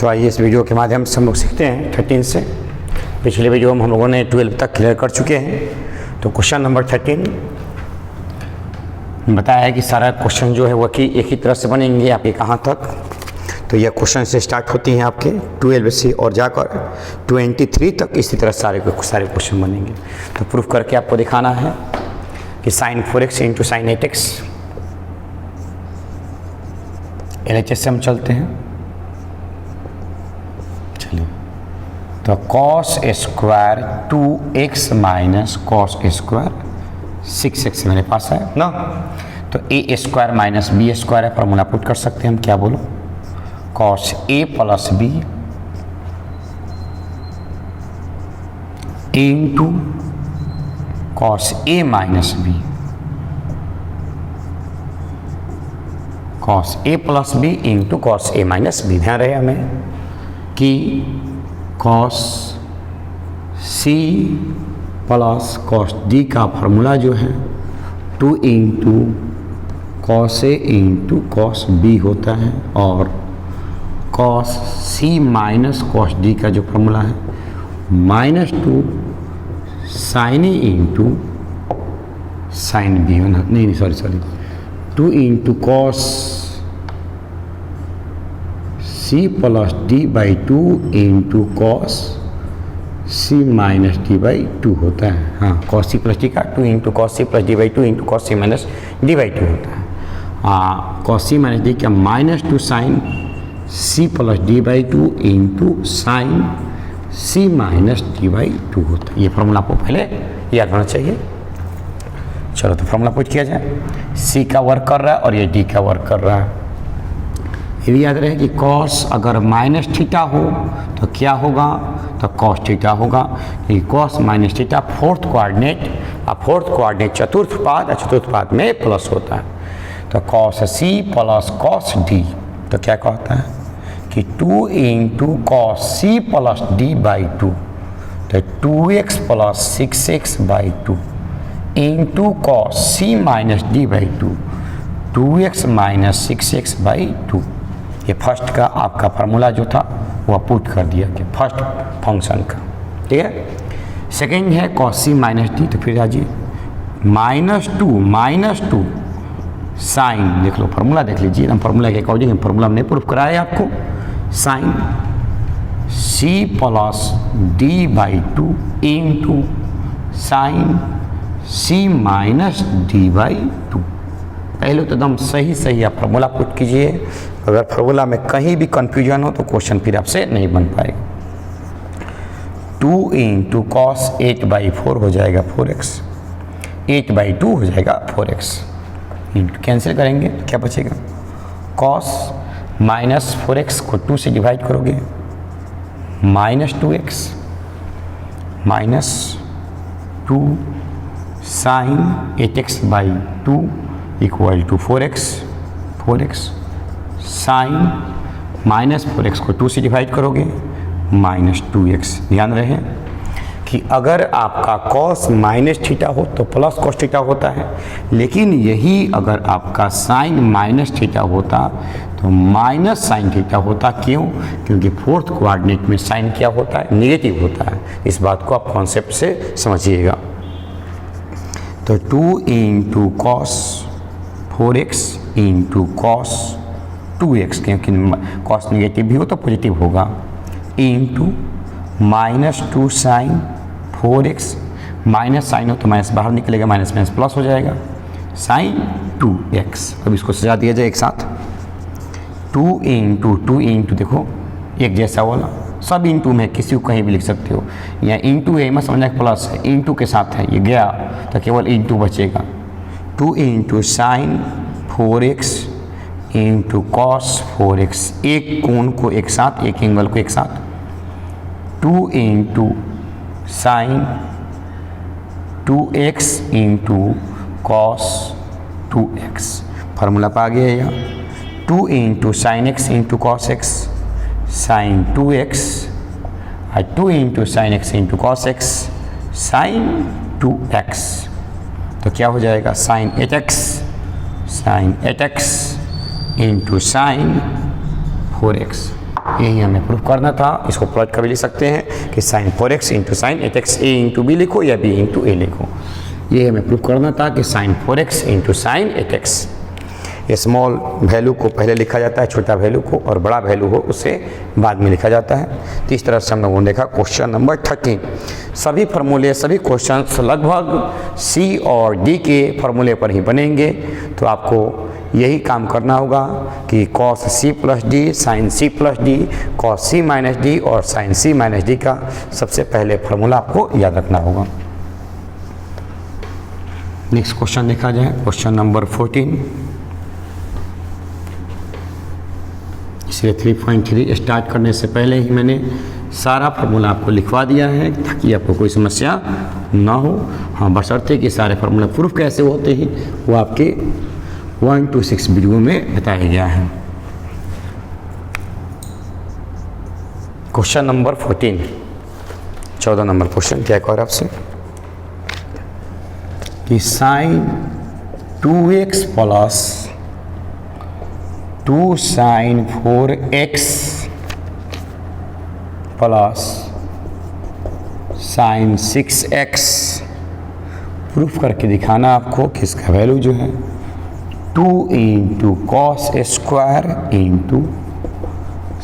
तो आइए इस वीडियो के माध्यम से हम लोग सीखते हैं 13 से। पिछले वीडियो में हम लोगों ने 12 तक क्लियर कर चुके हैं। तो क्वेश्चन नंबर 13 बताया है कि सारा क्वेश्चन जो है वो कि एक ही तरह से बनेंगे आपके कहाँ तक। तो यह क्वेश्चन से स्टार्ट होती हैं आपके 12 से और जाकर 23 तक इसी तरह सारे क्वेश्चन बनेंगे। तो प्रूफ करके आपको दिखाना है कि sin 4x into sine 8x LHS से हम चलते हैं। चलिए, तो cos square 2x minus cos square 6x मेरे पास है ना। तो a square minus b square है, फॉर्मूला पुट कर सकते हैं हम। क्या बोलो, cos a plus b into cos a minus b, cos a plus b into cos a minus b. ध्यान रहे हमें कि cos c plus cos d का फॉर्मूला जो है 2 into cos a into cos b होता है, और cos c minus cos d का जो फॉर्मूला है -2 sin a into sin b। नहीं sorry 2 into cos c plus d by 2 into cos c minus d by 2 होता है। हाँ, cos c प्लस d का 2 into cos c plus d by 2 into cos c minus d by 2 होता है। cos c minus d का -2 sin c plus d by 2 into sin c minus d by 2 होता है। ये formula आपको पहले याद होना चाहिए। चलो, तो फॉर्मूला पुट किया जाए। c का वर्क कर रहा है और ये d का वर्क कर रहा है। ये भी याद रहे कि cos अगर माइनस थीटा हो तो क्या होगा, तो cos थीटा होगा। कि cos minus theta fourth coordinate, और फोर्थ कोऑर्डिनेट चतुर्थ पाद, और चतुर्थ पाद में प्लस होता है। तो cos c plus cos d, तो क्या कहता है कि 2 into cos c plus d by 2, तो 2x plus 6x by 2 into cos c minus d by 2, 2x minus 6x by 2। ये फर्स्ट का आपका फार्मूला जो था वह पुट कर दिया गया फर्स्ट फंक्शन का, ठीक है। सेकेंड है cos c माइनस d, तो फिर आजिए -2 साइन, देख लो फार्मूला देख लीजिए। हम फार्मूला के अकॉर्डिंग फार्मूला हमने प्रूफ कराया आपको। Sine c plus d by 2 into sine c minus d by 2। पहले तो एकदम सही आप फार्मूला पुट कीजिए। अगर फार्मूला में कहीं भी कंफ्यूजन हो तो क्वेश्चन फिर आपसे नहीं बन पाएगा। 2 इंटू कॉस 8 बाई 4 हो जाएगा 4x, 8 बाई 2 हो जाएगा 4x। कैंसिल करेंगे तो क्या बचेगा, cos माइनस 4x को 2 से डिवाइड करोगे -2x minus 2 sine 8x by 2 equal to 4x sine minus 4x को 2 से डिवाइड करोगे -2x। ध्यान रहे कि अगर आपका cos माइनस थीटा हो तो प्लस cos थीटा होता है, लेकिन यही अगर आपका साइन माइनस थीटा होता तो माइनस साइन थीटा होता। क्यों? क्योंकि फोर्थ कोऑर्डिनेट में साइन क्या होता है, नेगेटिव होता है। इस बात को आप कॉन्सेप्ट से समझिएगा। तो 2 into cos 4x into cos 2x, क्योंकि cos नेगेटिव भी हो तो पॉजिटिव होगा, into -2 sine 4x, minus sign हो तो माइनस बाहर निकलेगा, माइनस माइनस प्लस हो जाएगा, साइन 2x। अब इसको सजा दिया जाए एक साथ। 2 इंटू देखो एक जैसा वाला, सब इंटू में किसी को कहीं भी लिख सकते हो। या इंटू है मत समझना प्लस है, इंटू के साथ है, ये गया तो केवल इंटू बचेगा। 2 into sine 4x into cos 4x, एक कोण को एक साथ, एक एंगल को एक साथ। 2 into sine 2x into cos 2x। Formula पा गया यहाँ। 2 into sine x into cos x, sine 2x, और 2 into sine x into cos x, sine 2x। तो क्या हो जाएगा, sign 8x into sine 4x। यही हमें प्रूफ करना था। इसको प्लॉट कर भी लिख सकते हैं कि sine 4x into sine 8x, a into b लिखो या b इंटू ए लिखो। ये हमें प्रूफ करना था कि sine 4x into sine 8x। ये स्मॉल वैल्यू को पहले लिखा जाता है, छोटा वैल्यू को, और बड़ा वैल्यू हो उसे बाद में लिखा जाता है। तो इस तरह से हम लोगों ने देखा क्वेश्चन नंबर 13। सभी फार्मूले, सभी क्वेश्चंस लगभग सी और डी के फार्मूले पर ही बनेंगे। तो आपको यही काम करना होगा कि cos c plus D, sine c plus d, cos c minus d और साइन c माइनस डी का सबसे पहले फार्मूला आपको याद रखना होगा। नेक्स्ट क्वेश्चन देखा जाए, क्वेश्चन नंबर 14। इसलिए 3.3 स्टार्ट करने से पहले ही मैंने सारा फार्मूला आपको लिखवा दिया है ताकि आपको कोई समस्या ना हो। हाँ, बशर्ते कि सारे फार्मूला प्रूफ कैसे होते हैं वो आपके 1 to 6 वीडियो में बताया गया है। क्वेश्चन नंबर 14, 14 नंबर क्वेश्चन क्या कह रहा है आपसे कि sine 2x plus 2 sine 4x plus sine 6x proof करके दिखाना आपको कि इसका वैल्यू जो है 2 into cos square into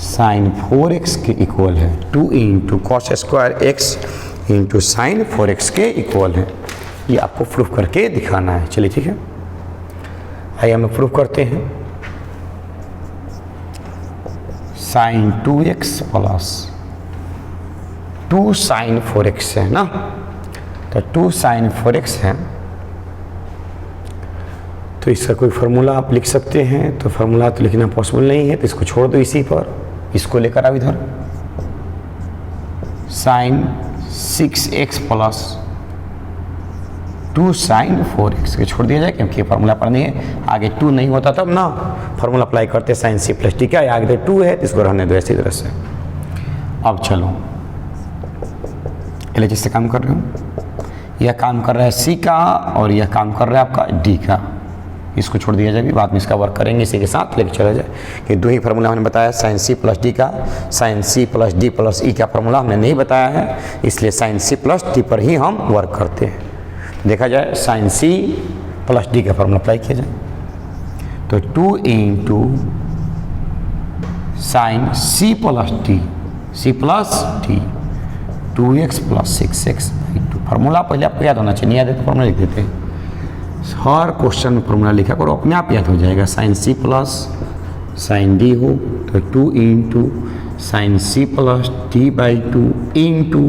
sine 4x के इक्वल है। 2 into cos square x into sine 4x के इक्वल है। ये आपको प्रूफ करके दिखाना है। चलिए ठीक है, आइए हम लोग प्रूफ करते हैं। Sign 2x plus 2 sine 4x है ना, तो 2 साइन 4x है, तो इसका कोई फार्मूला आप लिख सकते हैं। तो फार्मूला तो लिखना पॉसिबल नहीं है, तो इसको छोड़ दो इसी पर। इसको लेकर आओ इधर, sign 6x plus 2 sine 4x के छोड़ दिया जाए, क्योंकि फार्मूला पर नहीं है। आगे 2 नहीं होता तब ना फार्मूला अप्लाई करते साइन c प्लस डी का, आगे 2 है तो इसको रहने दो ऐसी तरह से। अब चलो एल से काम कर रहे हो, यह काम कर रहा है c का और यह काम कर रहा है आपका d का। इसको छोड़ दिया जाए, बाद में इसका वर्क करेंगे इसी के साथ लेके चला जाए कि दो ही फार्मूला हमने बताया, साइन c प्लस डी का, sine c plus D plus E का फार्मूला हमने नहीं बताया है, इसलिए साइन c प्लस डी पर ही हम वर्क करते हैं। देखा जाए साइन c प्लस डी का फार्मूला अप्लाई किया जाए तो 2 into sine c plus D 2x plus 6x by 2। Formula पहले आपको याद होना चाहिए, नहीं याद है तो फार्मूला लिख देते हैं। हर क्वेश्चन में फार्मूला लिखा करो, अपने आप याद हो जाएगा। Sine c plus sine d हो तो 2 into sine c plus D by 2 into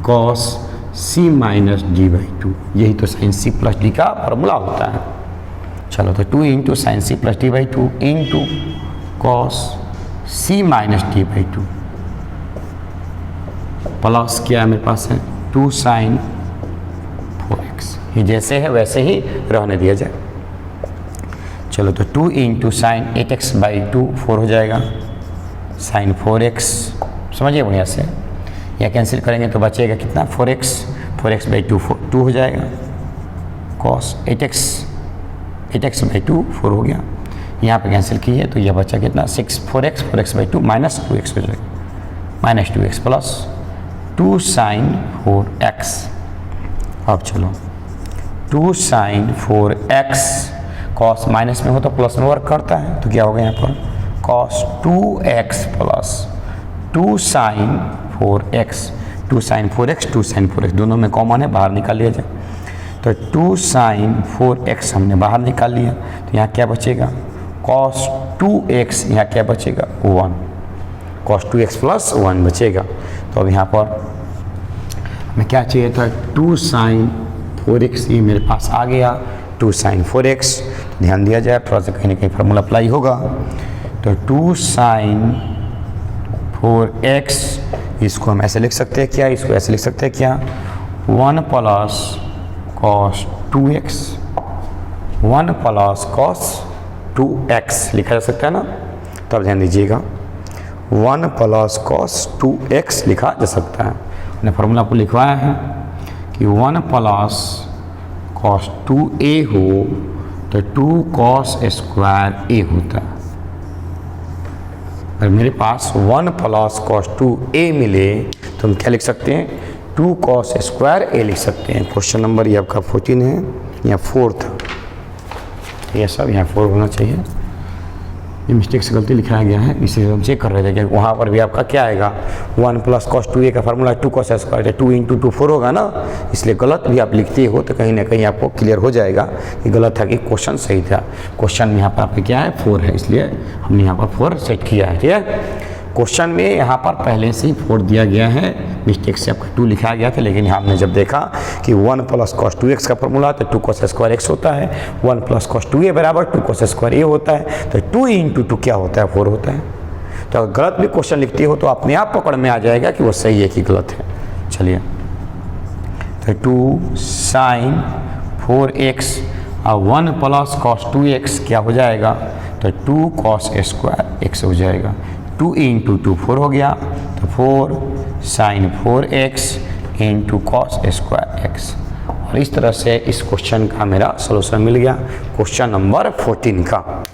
cos c minus D by 2। यही तो साइन c प्लस डी का फार्मूला होता है। चलो तो 2 into sine c plus D by 2 into cos c minus D by 2 plus क्या मेरे पास है 2 साइन 4x। ये जैसे है वैसे ही रहने दिया जाए। चलो तो 2 इंटू साइन 8x बाई 2 4 हो जाएगा, साइन 4x समझिए बढ़िया से। या कैंसिल करेंगे तो बचेगा कितना 4x बाई 2 2 हो जाएगा, कॉस 8x बाई 2 4 हो गया। यहाँ पे कैंसिल किए तो यह बचा कितना 4x बाई 2 माइनस 2x हो जाएगा, minus 2x plus 2 sine 4x। अब चलो 2 साइन 4x कॉस माइनस में हो तो प्लस में वर्क करता है, तो क्या होगा यहाँ पर cos 2x plus 2 sine 4x। 2 sine 4x दोनों में कॉमन है, बाहर निकाल लिया जाए तो 2 साइन 4x हमने बाहर निकाल लिया, तो यहाँ क्या बचेगा कॉस 2x, यहाँ क्या बचेगा 1, कॉस 2x प्लस 1 बचेगा। तो अब यहाँ पर हमें क्या चाहिए था 2 साइन 4x, ये मेरे पास आ गया 2 साइन 4x। ध्यान दिया जाए थोड़ा सा कहीं ना कहीं फार्मूला अप्लाई होगा। तो 2 साइन 4x इसको हम ऐसे लिख सकते हैं क्या, इसको ऐसे लिख सकते हैं क्या 1 plus cos 2x 1 plus cos 2x लिखा जा सकता है ना। तो अब ध्यान दीजिएगा 1 प्लस कॉस 2x लिखा जा सकता है। मैंने फार्मूला आपको लिखवाया है कि 1 प्लस कॉस 2a हो तो 2 कॉस स्क्वायर a होता है। अगर मेरे पास 1 प्लस कॉस 2a मिले तो हम क्या लिख सकते हैं, 2 कॉस स्क्वायर a लिख सकते हैं। क्वेश्चन नंबर ये आपका 14 है, यहाँ 4 था, ये सब यहाँ 4 होना चाहिए। ये मिस्टेक से गलती लिखाया गया है, इसे हम चेक कर रहे थे कि वहाँ पर भी आपका क्या आएगा, 1 प्लस कॉस 2a का फार्मूला 2 कॉस स्क्वायर, 2 इंटू 2 4 होगा ना, इसलिए गलत भी आप लिखते हो तो कहीं ना कहीं आपको क्लियर हो जाएगा कि गलत था कि क्वेश्चन सही था। क्वेश्चन में यहाँ पर आपका क्या है, 4 है, इसलिए हमने यहाँ पर 4 सेट किया है। ठीक है, क्वेश्चन में यहाँ पर पहले से ही 4 दिया गया है, मिस्टेक से आपका 2 लिखा गया था, लेकिन हमने जब देखा कि 1 प्लस कॉस 2x का फॉर्मूला तो 2 कॉस स्क्वायर x होता है, 1 प्लस कॉस 2a बराबर 2 कॉस स्क्वायर a होता है, तो 2 इंटू 2 क्या होता है, 4 होता है। तो अगर गलत भी क्वेश्चन लिखते हो तो अपने आप पकड़ में आ जाएगा कि वो सही है कि गलत है। चलिए, तो 2 साइन 4x और 1 प्लस कॉस 2x क्या हो जाएगा, तो 2 कॉस स्क्वायर x हो जाएगा। 2 इंटू 2 4 हो गया, तो 4 sine 4x into cos square x। और इस तरह से इस क्वेश्चन का मेरा सोल्यूशन मिल गया, क्वेश्चन नंबर 14 का।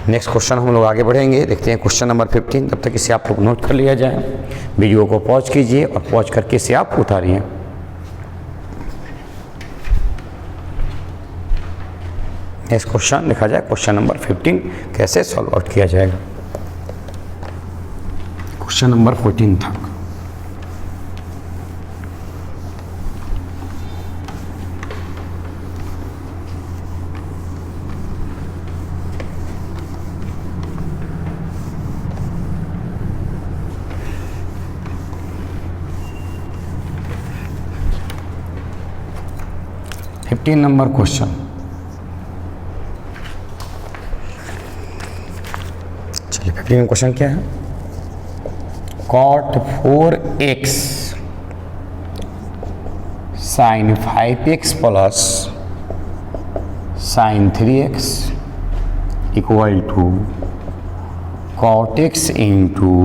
नेक्स्ट क्वेश्चन हम लोग आगे बढ़ेंगे, देखते हैं क्वेश्चन नंबर 15। तब तक इसे आप लोग नोट कर लिया जाए, वीडियो को पॉज कीजिए और पॉज करके इसे आप उतारिए। नेक्स्ट क्वेश्चन लिखा जाए, क्वेश्चन नंबर 15 कैसे सॉल्व आउट किया जाएगा। क्वेश्चन नंबर 14 था। नंबर क्वेश्चन, चलिए 15 क्वेश्चन क्या है, cot 4x sin 5x plus sin 3x equal to cot x into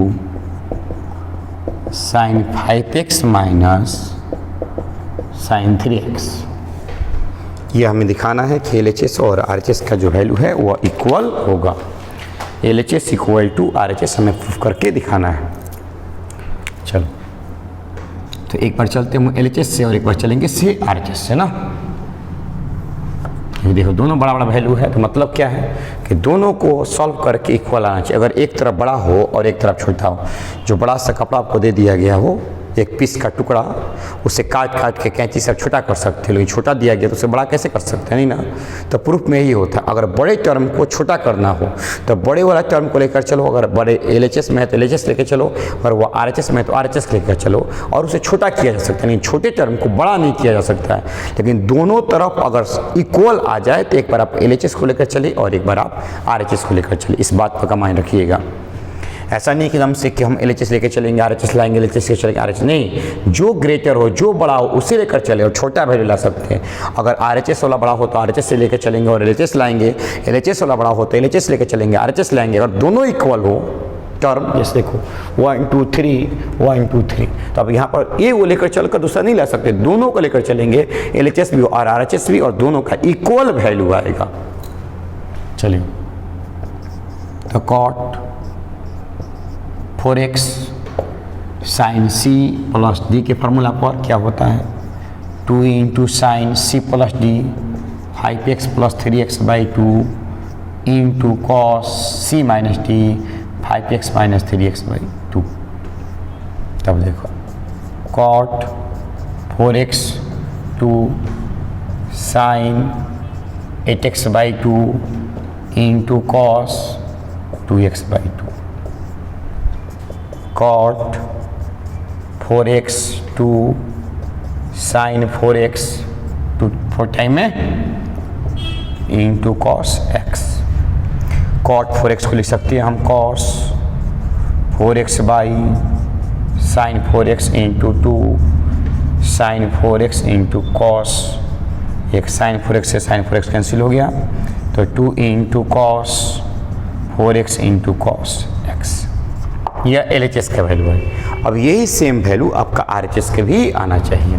sin 5x minus sin 3x। ये हमें दिखाना है कि LHS और RHS का जो वैल्यू है वो इक्वल होगा। LHS इक्वल टू RHS हमें प्रूफ करके दिखाना है। चलो, तो एक बार चलते हैं LHS से और एक बार चलेंगे से RHS से ना। ये देखो दोनों बड़ा बड़ा वैल्यू है, तो मतलब क्या है कि दोनों को सॉल्व करके इक्वल आना चाहिए। अगर एक तरफ बड़ा हो और एक तरफ छोटा हो, जो बड़ा सा कपड़ा आपको दे दिया गया हो, एक पीस का टुकड़ा, उसे काट काट के कैंची से छोटा कर सकते हैं, लेकिन छोटा दिया गया तो उसे बड़ा कैसे कर सकते हैं, नहीं ना। तो प्रूफ में यही होता है, अगर बड़े टर्म को छोटा करना हो तो बड़े वाला टर्म को लेकर चलो, अगर बड़े LHS में है तो LHS लेकर चलो, और वो RHS में है तो RHS लेकर चलो, और उसे छोटा किया जा सकता है। नहीं, छोटे टर्म को बड़ा नहीं किया जा सकता है, लेकिन दोनों तरफ अगर इक्वल आ जाए तो एक बार आप LHS को लेकर चलिए और एक बार आप RHS को लेकर चलिए। इस बात का माइंड रखिएगा। ऐसा नहीं कि हम से कि हम LHS लेके चलेंगे, RHS लाएंगे, LHS लेके चलेंगे, RHS नहीं। जो ग्रेटर हो, जो बड़ा हो, उसे लेकर चले और छोटा वैल्यू ला सकते हैं। अगर RHS वाला बड़ा हो तो RHS से लेकर चलेंगे और LHS लाएंगे, LHS वाला बड़ा हो तो LHS लेकर चलेंगे, RHS लाएंगे। अगर दोनों इक्वल हो टर्म, जैसे देखो 1 2 3 1 2 3, तो अब यहाँ पर ए वो लेकर चलकर दूसरा नहीं ला सकते, दोनों को लेकर चलेंगे, LHS भी और RHS भी, और दोनों का इक्वल वैल्यू आएगा। चलिए, तो cot 4x sine c plus d के फार्मूला पर क्या होता है, 2 into sine c plus d 5x plus 3x by 2 into cos c minus d 5x minus 3x by 2। तब देखो cot 4x 2 sine 8x by 2 into cos 2x by 2, cot 4x 2 sin 4x 2 4 time में into cos x। cot 4x को लिख सकते हैं हम cos 4x by sin 4x into 2 sin 4x into cos, एक sin 4x से sin 4x cancel हो गया, तो 2 into cos 4x into cos x। यह LHS का वैल्यू है। अब यही सेम वैल्यू आपका RHS के भी आना चाहिए।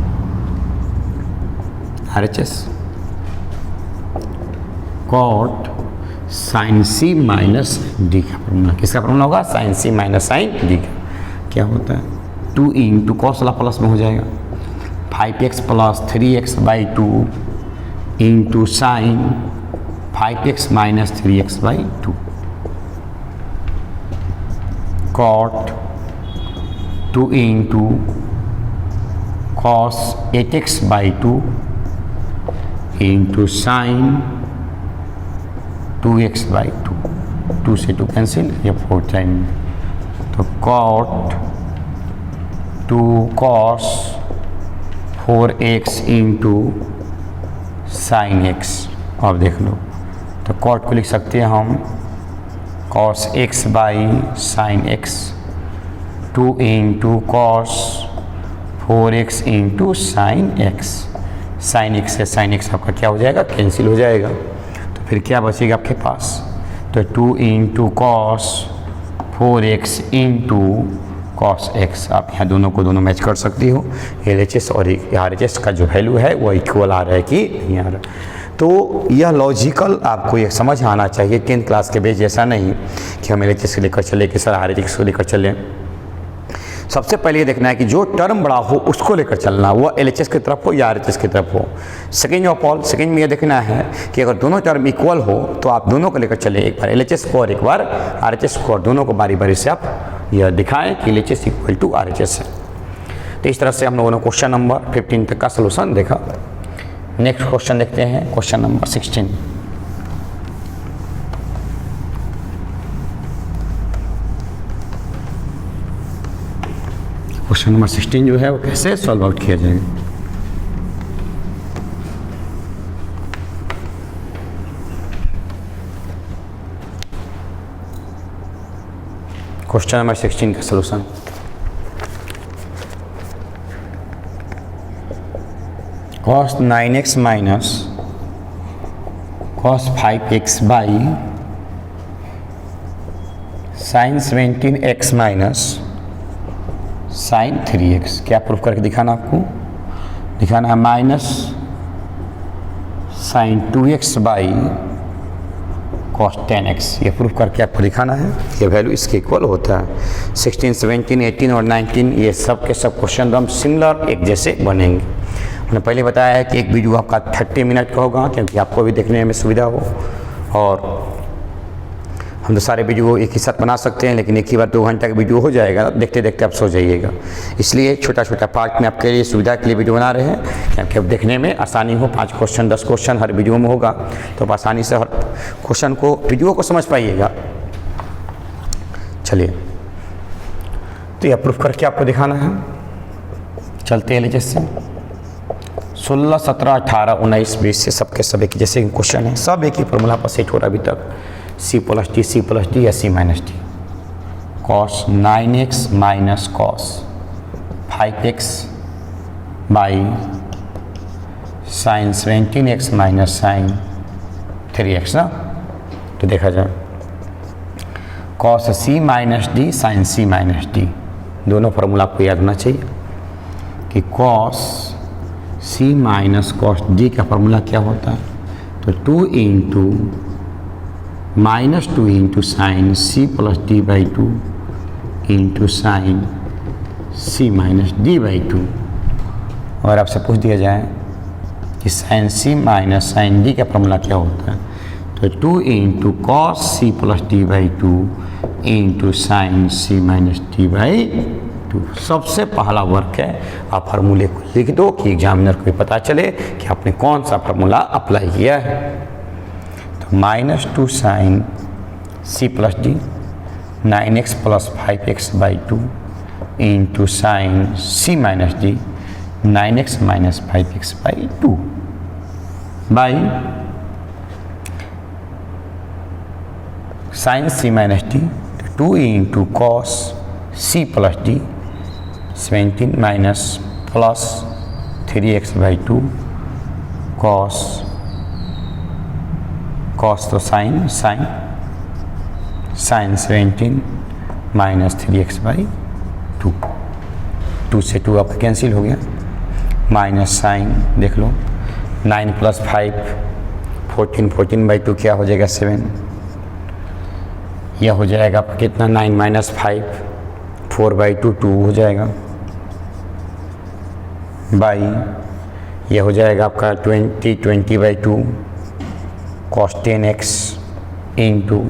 RHS cot साइन सी माइनस डी का फॉर्मूला। किसका फॉर्मूला होगा? साइन सी माइनस साइन डी का। क्या होता है? 2 इंटू कॉस वाला प्लस में हो जाएगा 5x plus 3x by 2 into sine 5x minus 3x by 2 cot 2 into cos 8x by 2 into sine 2x by 2, 2 से 2 कैंसिल, ये 4 टाइम, तो cot 2 cos 4x into sine x। अब देख लो, तो कॉट को लिख सकते हैं हम cos x by sine x, 2 into cos 4x into sine x। Sine x से साइन x आपका क्या हो जाएगा? कैंसिल हो जाएगा। तो फिर क्या बचेगा आपके पास? तो 2 into cos 4x into cos x। आप यहाँ दोनों को दोनों मैच कर सकती हो। LHS और RHS का जो वैल्यू है वो इक्वल आ रहा है कि नहीं आ रहा। तो यह लॉजिकल आपको ये समझ आना चाहिए 10th क्लास के बेस, जैसा नहीं कि हम LHS को लेकर चले कि सर RHS को लेकर चलें। सबसे पहले ये देखना है कि जो टर्म बड़ा हो उसको लेकर चलना, वो LHS की तरफ हो या RHS की तरफ हो। सेकेंड ऑफ ऑल, सेकेंड में ये देखना है कि अगर दोनों टर्म इक्वल हो तो आप दोनों को लेकर चले, एक बार LHS को और एक बार RHS को, और दोनों को बारी बारी से आप यह दिखाएं कि LHS इक्वल टू RHS है। तो इस तरह से हम लोगों ने क्वेश्चन नंबर 15 तक का सोल्यूशन देखा। नेक्स्ट क्वेश्चन देखते हैं, क्वेश्चन नंबर 16। क्वेश्चन नंबर 16 जो है वो कैसे सॉल्व आउट किया जाएगा? क्वेश्चन नंबर 16 का solution, cos 9x minus cos 5x by sine 17x minus sine 3x। क्या प्रूफ करके दिखाना आपको? दिखाना है minus sine 2x by cos 10x। ये प्रूफ करके आपको दिखाना है। ये वैल्यू इसके इक्वल होता है। 16, 17, 18 और 19 ये सब के सब क्वेश्चन हम सिमिलर एक जैसे बनेंगे। मैंने पहले बताया है कि एक वीडियो आपका 30 मिनट का होगा, क्योंकि आपको भी देखने में सुविधा हो, और हम तो सारे वीडियो एक ही साथ बना सकते हैं, लेकिन एक ही बार 2 घंटा का वीडियो हो जाएगा, देखते देखते आप सो जाइएगा। इसलिए छोटा छोटा पार्ट में आपके लिए सुविधा के लिए वीडियो बना रहे हैं, क्योंकि अब देखने में आसानी हो। 5 क्वेश्चन 10 क्वेश्चन हर वीडियो में होगा, तो आप आसानी से हर क्वेश्चन को वीडियो को समझ पाइएगा। चलिए, तो यह प्रूफ करके आपको दिखाना है। चलते हैं LHS से। 16, 17, 18, 19, 20 से सबके सब एक जैसे क्वेश्चन है, सब एक ही फॉर्मूला पर सेट हो रहा अभी तक। C प्लस डी या C minus D. Cos 9x minus cos 5x by sine 17x minus sine 3x ना। तो देखा जाए cos C minus D sine C minus D, दोनों फार्मूला आपको याद होना चाहिए कि cos C minus cos D का फार्मूला क्या होता है? तो 2 into minus 2 into sine C plus D by 2 into sine C minus D by 2। और आपसे पूछ दिया जाए कि sine C minus sine D का फार्मूला क्या होता है? तो 2 into cos C plus D by 2 into sine C minus D by 2। सबसे पहला वर्क है, आप फार्मूले को लिख दो कि एग्जामिनर को भी पता चले कि आपने कौन सा फार्मूला अप्लाई किया है। तो minus 2 sine C plus D 9x plus 5x by 2 into sine C minus D 9x minus 5x by 2 by sine C minus D 2 into cos C plus D 17 minus plus 3x by 2 cos तो sine 17 minus 3x by 2। 2 से 2 आपका cancel हो गया, minus sign देख लो 9 plus 5 14 by 2 क्या हो जाएगा 7 यह हो जाएगा आपका कितना 9 माइनस 5 4/2 2 हो जाएगा बाई यह हो जाएगा आपका 20/2 cos 10x into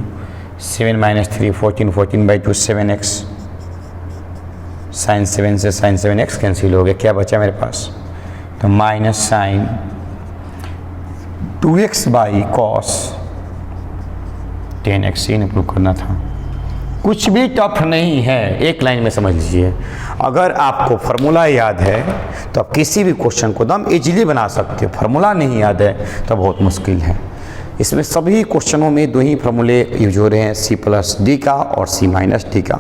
7 minus 3 14/2 7x sign 7 से साइन 7x कैंसिल हो गया, क्या बचा मेरे पास, तो minus sine 2x by cos 10x improve करना था। कुछ भी टफ नहीं है, एक लाइन में समझ लीजिए। अगर आपको फार्मूला याद है तो आप किसी भी क्वेश्चन को एकदम इजीली बना सकते हो, फार्मूला नहीं याद है तो बहुत मुश्किल है। इसमें सभी क्वेश्चनों में दो ही फार्मूले यूज हो रहे हैं, c प्लस डी का और c माइनस डी का।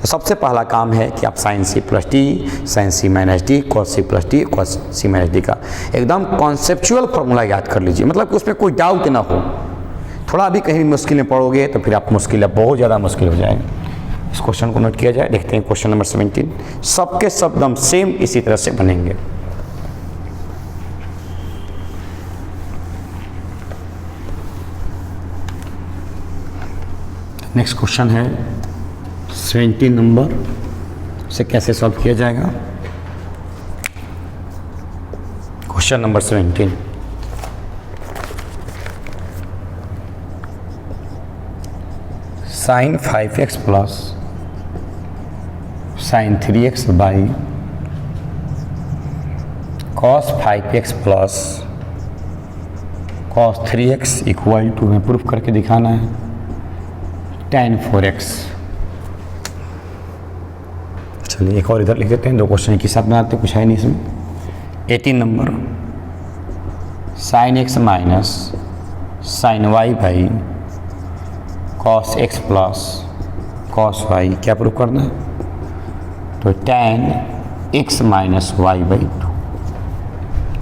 तो सबसे पहला काम है कि आप sine c plus D, sine c minus D, cos c plus D, cos c minus D का एकदम कॉन्सेप्चुअल फार्मूला याद कर लीजिए, मतलब कि उसमें कोई डाउट ना हो। थोड़ा भी कहीं भी मुश्किल में पढ़ोगे तो फिर आप मुश्किल है, बहुत ज़्यादा मुश्किल हो जाएगा। इस क्वेश्चन को नोट किया जाए, देखते हैं क्वेश्चन नंबर 17। सबके सब एकदम सेम इसी तरह से बनेंगे। नेक्स्ट क्वेश्चन है 17 नंबर से कैसे सॉल्व किया जाएगा। Question number 17, sine 5x plus sine 3x by cos 5x plus cos 3x equal to में प्रूफ करके दिखाना है tan 4x। चलिए एक और इधर लिख देते हैं, दो क्वेश्चन एक ही साथ बनाते हैं, कुछ है नहीं इसमें। 18 number, sine x minus sine y by cos x plus cos y, क्या प्रूफ करना है, तो tan x minus y by 2।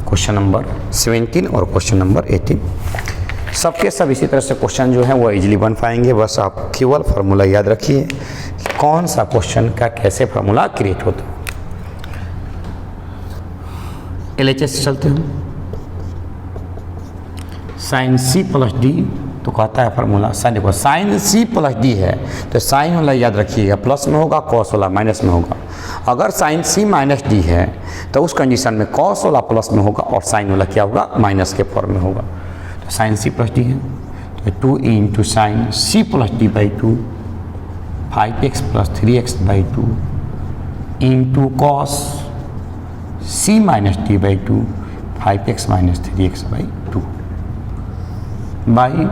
Question number 17 और क्वेश्चन नंबर 18 सबके सब इसी तरह से क्वेश्चन जो है वो इजीली बन पाएंगे। बस आप केवल फार्मूला याद रखिए कौन सा क्वेश्चन का कैसे फार्मूला क्रिएट होता है। LHS से चलते हैं, साइन c प्लस डी, तो कहता है फार्मूला साइन, देखो साइन c प्लस डी है तो साइन वाला याद रखिएगा प्लस में होगा, कॉस वाला माइनस में होगा। अगर साइन c माइनस डी है तो उस कंडीशन में कॉस वाला प्लस में होगा और साइन वाला क्या होगा, माइनस के फॉर्म में होगा। तो साइन c प्लस डी है तो 2 into sine c plus D by 2 5x plus 3x by 2 into cos c minus D by 2 5x minus 3x by 2 by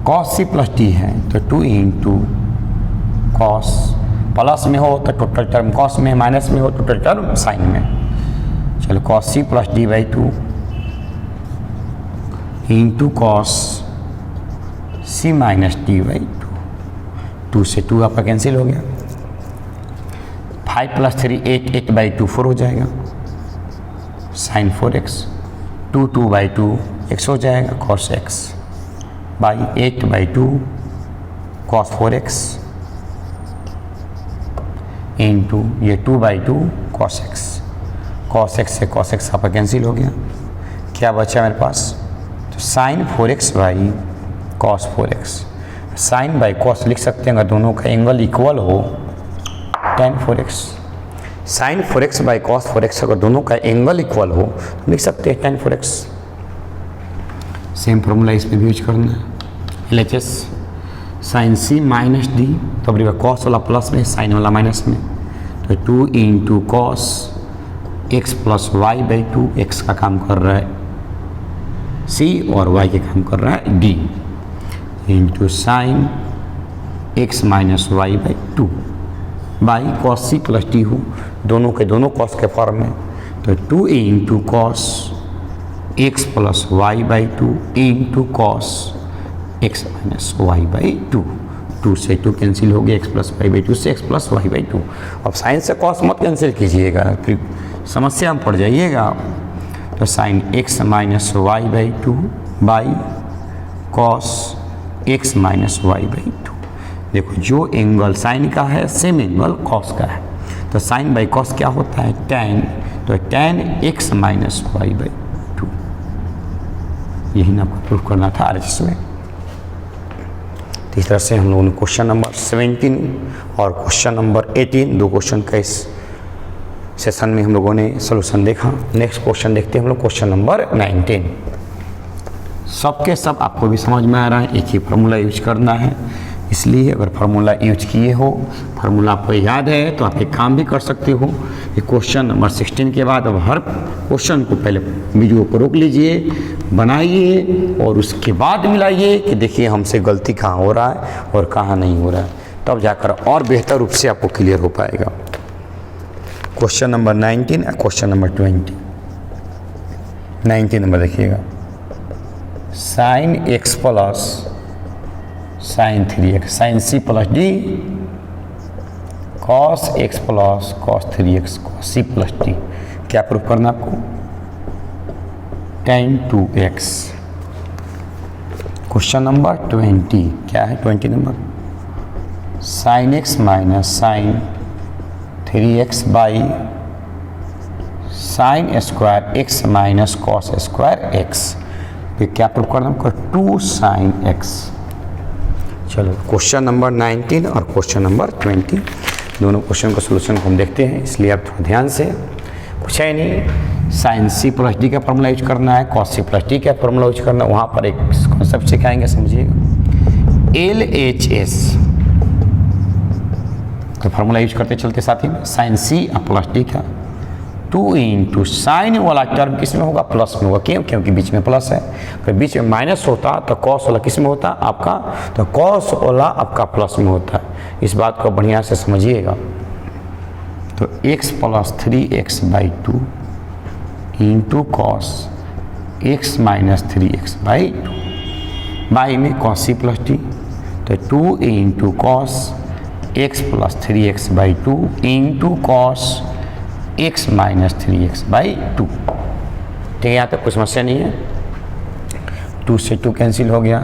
cos c plus D है तो 2 into cos, plus में हो तो total term cos में, minus में हो तो total term sign में। चलो cos c plus D by 2 into cos c minus D by 2 से 2 आपका कैंसिल हो गया, 5 प्लस 3 8 8 बाई 2 4 हो जाएगा, साइन 4x 2 बाई 2 x हो जाएगा, cos x by 8 by 2 cos 4x into ये 2 बाई 2 कॉस x से कॉस x आपका कैंसिल हो गया, क्या बचा मेरे पास, तो sine 4x by cos 4x। Sine by cos लिख सकते हैं अगर दोनों का एंगल इक्वल हो, tan 4x। Sine 4x by cos 4x अगर दोनों का एंगल इक्वल हो तो लिख सकते हैं tan 4x। सेम फॉर्मूला इसमें भी यूज करना है, LHS sine c minus D, तो अब कॉस वाला प्लस में साइन वाला माइनस में, तो 2 into cos x plus Y by 2, X का काम कर रहा है c और y के काम कर रहा है d, into sine x minus Y by 2 by cos c plus D हो, दोनों के दोनों कॉस के फॉर्म में, तो 2 into cos x plus Y by 2 into cos x minus Y by 2, 2 से 2 कैंसिल हो गया, x प्लस वाई बाई 2 से x प्लस वाई बाई 2। अब साइन से कॉस मत कैंसिल कीजिएगा, फिर समस्या में पड़ जाइएगा। तो sine x minus Y by 2 by cos x minus Y by 2। देखो जो एंगल साइन का है सेम एंगल कॉस का है, तो साइन बाई कॉस क्या होता है, tan, तो tan x minus Y by 2। यही ना आपको प्रूफ करना था RHS में। तो इस तरह से हम लोगों ने क्वेश्चन नंबर 17 और क्वेश्चन नंबर 18 दो क्वेश्चन का इस सेशन में हम लोगों ने सॉल्यूशन देखा। नेक्स्ट क्वेश्चन देखते हैं हम लोग क्वेश्चन नंबर 19। सबके सब आपको भी समझ में आ रहा है, एक ही फार्मूला यूज करना है, इसलिए अगर फार्मूला यूज किए हो, फार्मूला आपको याद है तो आप एक काम भी कर सकते हो। ये क्वेश्चन नंबर 16 के बाद अब हर क्वेश्चन को पहले वीडियो को रोक लीजिए, बनाइए और उसके बाद मिलाइए कि देखिए हमसे गलती कहाँ हो रहा है और कहाँ नहीं हो रहा है, तब जाकर और बेहतर रूप से आपको क्लियर हो पाएगा। क्वेश्चन नंबर 19 और क्वेश्चन नंबर 20। 19 नंबर देखिएगा, sine X plus sine 3x sine C plus D cos X plus cos 3x cos C plus D, क्या प्रूफ करना आपको? tan 2x। क्वेश्चन नंबर 20 क्या है? 20 number, sine X minus sine 3x by sine square X minus cos square X, तो क्या proof करना आपको? 2 sine X. चलो क्वेश्चन नंबर 19 और क्वेश्चन नंबर 20 दोनों क्वेश्चन का सोल्यूशन को हम देखते हैं, इसलिए आप थोड़ा ध्यान से, कुछ है नहीं, साइन सी प्लस डी का फॉर्मूला यूज करना है, कॉस सी प्लस डी का फॉर्मूला यूज करना है, वहाँ पर एक कॉन्सेप्ट सिखाएंगे, समझिएगा। LHS का फॉर्मूला यूज करते चलते साथ ही में साइन सी और प्लस डी का 2 इंटू साइन वाला टर्म किस में होगा? प्लस में होगा। क्यों? क्योंकि बीच में प्लस है। अगर बीच में माइनस होता तो कॉस वाला किस में होता? आपका, तो कॉस वाला आपका प्लस में होता है। इस बात को बढ़िया से समझिएगा। तो x plus 3x by 2 into cos x minus 3x by 2 by में कॉस सी प्लस डी, तो 2 into cos x plus 3x by 2 into cos x minus 3x by 2। ठीक है, यहाँ तक कोई समस्या नहीं है। 2 से 2 कैंसिल हो गया,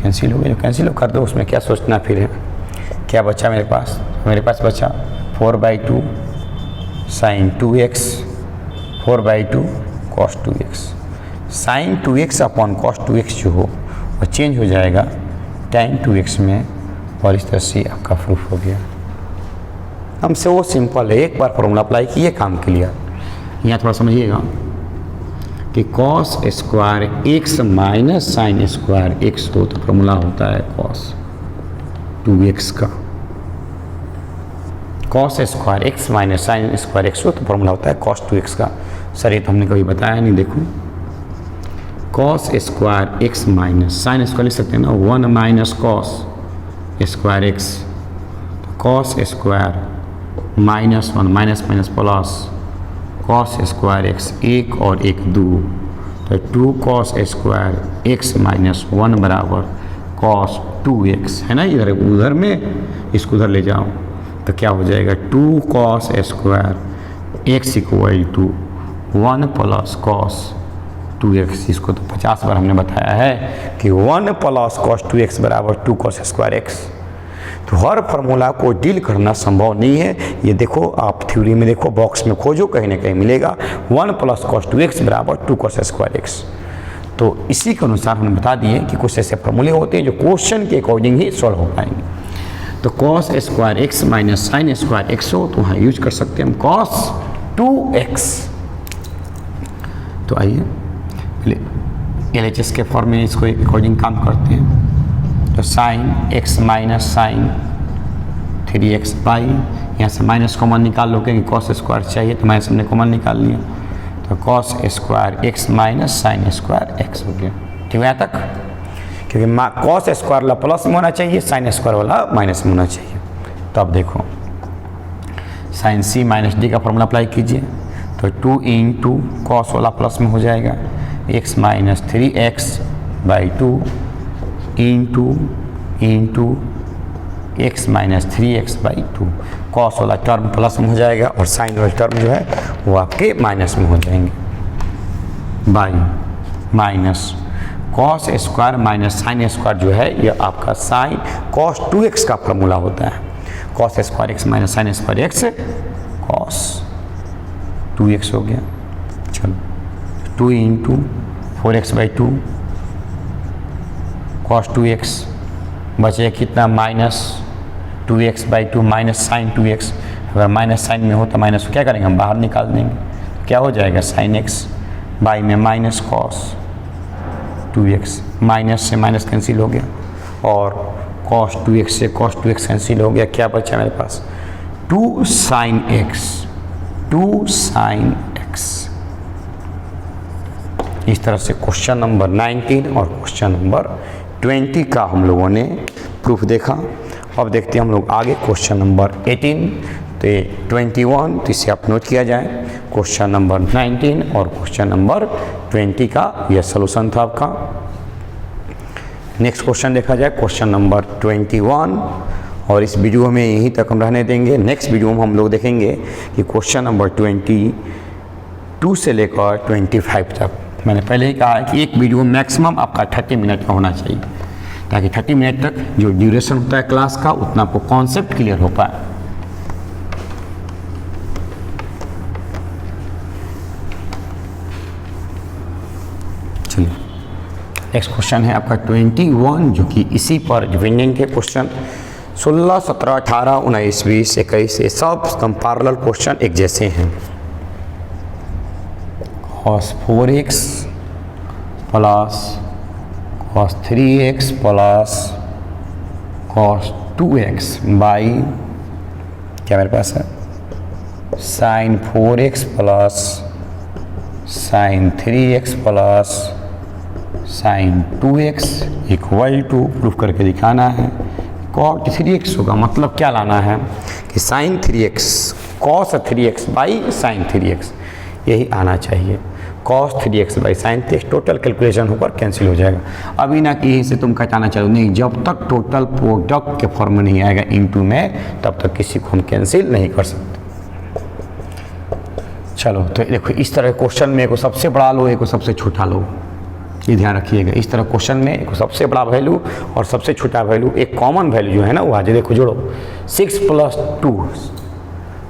कैंसिल हो गया, कैंसिल कर दो, उसमें क्या सोचना फिर है। क्या बचा मेरे पास? मेरे पास बचा 4/2 sine 2x 4/2 cos 2x। Sine 2x upon cos 2x जो हो वो चेंज हो जाएगा tan 2x में, और इस तरह से आपका प्रूफ हो गया। हमसे वो सिंपल है, एक बार फॉर्मूला अप्लाई किए, काम क्लियर। यहाँ थोड़ा समझिएगा कि cos square X minus sign square x हो तो फॉर्मूला होता है कॉस 2x का। Cos square X minus sign square x हो तो फॉर्मूला होता है कॉस 2x का। सर ये तो हमने कभी बताया नहीं, देखो cos square X minus sine square लिख सकते हैं ना, 1 minus cos square x, cos square minus 1 minus minus plus cos square x, 1 और 1 2, तो 2 कॉस स्क्वायर एक्स माइनस 1 बराबर कॉस 2x है ना। इधर उधर में इसको उधर ले जाओ तो क्या हो जाएगा? 2 cos square X equal to 1 plus cos 2x। इसको तो 50 बार हमने बताया है कि 1 प्लस कॉस 2x बराबर 2 कॉस स्क्वायर एक्स। तो हर फार्मूला को डील करना संभव नहीं है। ये देखो आप थ्योरी में देखो, बॉक्स में खोजो, कहीं ना कहीं मिलेगा 1 प्लस कॉस 2x बराबर 2 कॉस स्क्वायर एक्स। तो इसी के अनुसार हमने बता दिए कि कुछ ऐसे फार्मूले होते हैं जो क्वेश्चन के अकॉर्डिंग ही सॉल्व हो पाएंगे। तो cos square X minus sign square x हो तो वहाँ यूज कर सकते हैं हम कॉस 2x। तो आइए पहले LHS के फॉर्म में इसको अकॉर्डिंग काम करते हैं। तो sine X minus sine 3x by, यहाँ से माइनस कॉमन निकाल लो क्योंकि कॉस स्क्वायर चाहिए तो माइनस हमने कॉमन निकाल लिया, तो cos square X minus sign square x हो गया। ठीक है यहाँ तक, क्योंकि कॉस स्क्वायर वाला प्लस में होना चाहिए, साइन स्क्वायर वाला माइनस में होना चाहिए। तो अब देखो साइन सी माइनस डी का फॉर्मूला अप्लाई कीजिए, तो 2 इंटू कॉस वाला प्लस में हो जाएगा x minus 3x by 2 into x minus 3x by 2। Cos वाला टर्म प्लस में हो जाएगा और साइन वाला टर्म जो है वो आपके माइनस में हो जाएंगे, by minus cos square minus sine square जो है ये आपका साइन कॉस 2x का फॉर्मूला होता है। Cos square X minus sign square x cos 2x हो गया। चलो 2 into 4x by 2 cos 2x बचे कितना -2x/2 माइनस साइन 2x। अगर माइनस साइन में हो तो माइनस को क्या करेंगे हम बाहर निकाल देंगे, क्या हो जाएगा sin x बाई में माइनस cos 2x, माइनस से माइनस कैंसिल हो गया और cos 2x से cos 2x कैंसिल हो गया, क्या बचा मेरे पास 2 sin x। इस तरह से क्वेश्चन नंबर 19 और क्वेश्चन नंबर 20 का हम लोगों ने प्रूफ देखा। अब देखते हैं हम लोग आगे क्वेश्चन नंबर 18 तो 21, तो इसे आप नोट किया जाए। क्वेश्चन नंबर 19 और क्वेश्चन नंबर 20 का यह सलूशन था आपका। नेक्स्ट क्वेश्चन देखा जाए क्वेश्चन नंबर 21, और इस वीडियो में यहीं तक हम रहने देंगे। नेक्स्ट वीडियो में हम लोग देखेंगे कि क्वेश्चन नंबर 22 से लेकर 25 तक। मैंने पहले ही कहा है कि एक वीडियो मैक्सिमम आपका 30 मिनट का होना चाहिए, ताकि 30 मिनट तक जो ड्यूरेशन होता है क्लास का उतना आपको कॉन्सेप्ट क्लियर हो पाए। चलिए नेक्स्ट क्वेश्चन है आपका 21, जो कि इसी पर डिपेंडेंट है क्वेश्चन। 16, 17, 18, 19, 20, 21 ये सब एकदम पैरेलल क्वेश्चन एक जैसे हैं। cos 4x plus cos 3x plus cos 2x by क्या मेरे पास है sin 4x plus sin 3x plus sin 2x equal to proof करके दिखाना है cot 3x होगा। मतलब क्या लाना है कि sin 3x cos 3x by sin 3x यही आना चाहिए। cos 3x by sin 3x total calculation होकर कैंसिल हो जाएगा। अभी ना कि यहीं से तुम घटाना चाहो नहीं, जब तक टोटल प्रोडक्ट के फॉर्म में नहीं आएगा इनटू में तब तक किसी को हम कैंसिल नहीं कर सकते। चलो तो देखो इस तरह क्वेश्चन में एक को सबसे बड़ा लो, एक को सबसे छोटा लो, ये ध्यान रखिएगा। इस तरह क्वेश्चन में एक सबसे बड़ा वैल्यू और सबसे छोटा वैल्यू, एक कॉमन वैल्यू जो है ना वो आज देखो जोड़ो 6 + 2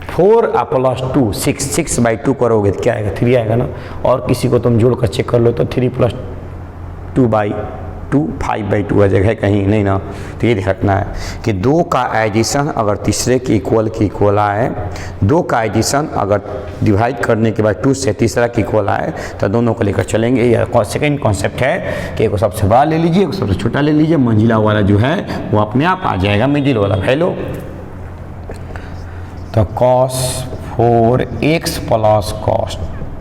4 + 2 6/2 करोगे तो क्या आएगा 3 आएगा ना। और किसी को तुम जोड़ कर चेक कर लो तो 3 + 2/2 5/2 आ जाएगा, कहीं नहीं ना। तो ये ध्यान रखना है कि 2 का एडिशन अगर तीसरे के इक्वल आए, 2 का एडिशन अगर डिवाइड करने के बाद 2 से तीसरा के इक्वल आए तो दोनों को लेकर चलेंगे। यह सेकेंड कॉन्सेप्ट है कि एक को सबसे बड़ा ले लीजिए, एक को सबसे छोटा ले लीजिए, मंजिला वाला जो है वो अपने आप आ जाएगा मिडिल वाला वैल्यू। तो cos 4x plus cos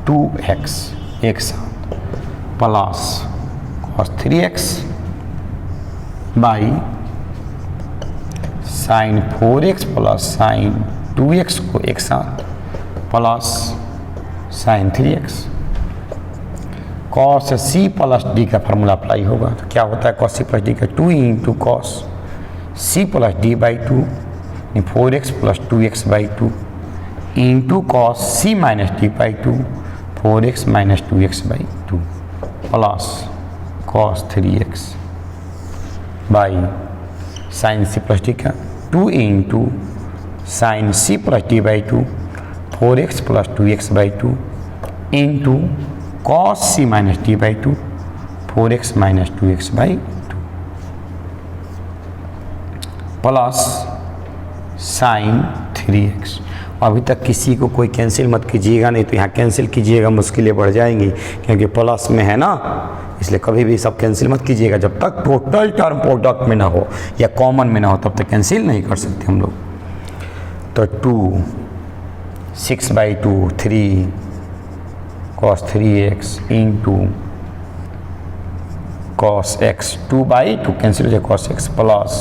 2x एक साथ plus cos 3x by sin 4x plus sin 2x को एक साथ plus sin 3x। cos c plus d का फार्मूला अप्लाई होगा तो क्या होता है cos c प्लस d का 2 × cos c plus d/2 4x plus 2x/2 into cos c minus d/2 4x minus 2x/2 plus cos 3x by sin c plus d का 2 × sin c plus d/2 4x plus 2x/2 into cos c minus d/2 4x minus 2x/2 plus sin 3x। अभी तक किसी को कोई cancel मत कीजिएगा, नहीं तो यहाँ कैंसिल कीजिएगा मुश्किलें बढ़ जाएंगी, क्योंकि प्लस में है ना, इसलिए कभी भी सब कैंसिल मत कीजिएगा जब तक टोटल टर्म प्रोडक्ट में ना हो या कॉमन में ना हो, तब तक कैंसिल नहीं कर सकते हम लोग। तो 2 6/2 3 cos 3x into cos x 2/2 cancel हो जाए cos x plus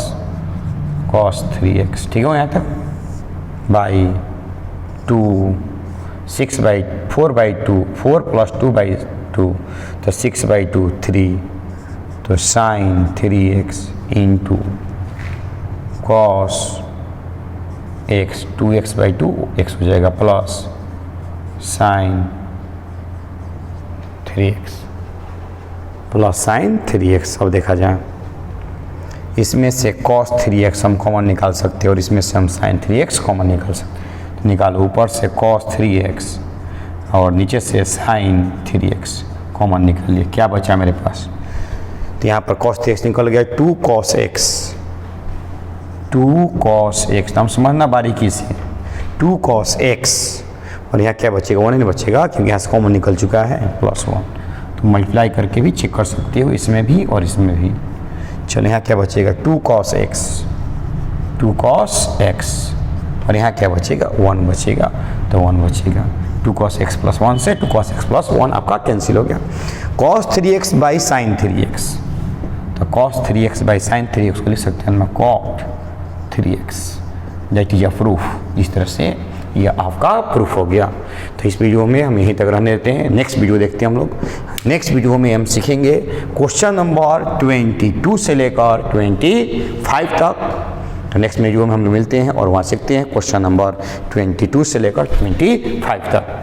cos 3x, ठीक है यहाँ तक, बाई 2 4/2 4 प्लस 2/2 तो 6/2 3 तो sin 3x into cos x 2x/2 x हो जाएगा plus sin 3x plus sin 3x। अब देखा जाए इसमें से cos 3x हम कॉमन निकाल सकते हैं और इसमें से हम sin 3x कॉमन निकाल सकते हैं। तो निकालो ऊपर से cos 3x और नीचे से sin 3x कॉमन निकाल लिए, क्या बचा मेरे पास। तो यहाँ पर cos 3x निकल गया 2 cos x 2 cos x, तो हम समझना बारीकी से 2 cos x, और यहाँ क्या बचेगा, 1 नहीं बचेगा क्योंकि यहाँ से कॉमन निकल चुका है +1, तो मल्टीप्लाई करके भी चेक कर सकते हो, इसमें भी और इसमें भी। चलो यहाँ क्या बचेगा 2 cos x, 2 cos x, और यहाँ क्या बचेगा 1 बचेगा, तो 1 बचेगा। 2 cos x + 1 से 2 cos x + 1 आपका कैंसिल हो गया। cos 3x by sin 3x, तो cos 3x by sin 3x को लिख सकते हैं हम cot 3x, that is a proof. इस तरह से यह आपका प्रूफ हो गया। तो इस वीडियो में हम यहीं तक रहने देते हैं, नेक्स्ट वीडियो देखते हैं हम लोग। नेक्स्ट वीडियो में हम सीखेंगे क्वेश्चन नंबर 22 से लेकर 25 तक। तो नेक्स्ट वीडियो में हम लोग मिलते हैं और वहाँ सीखते हैं क्वेश्चन नंबर 22 से लेकर 25 तक।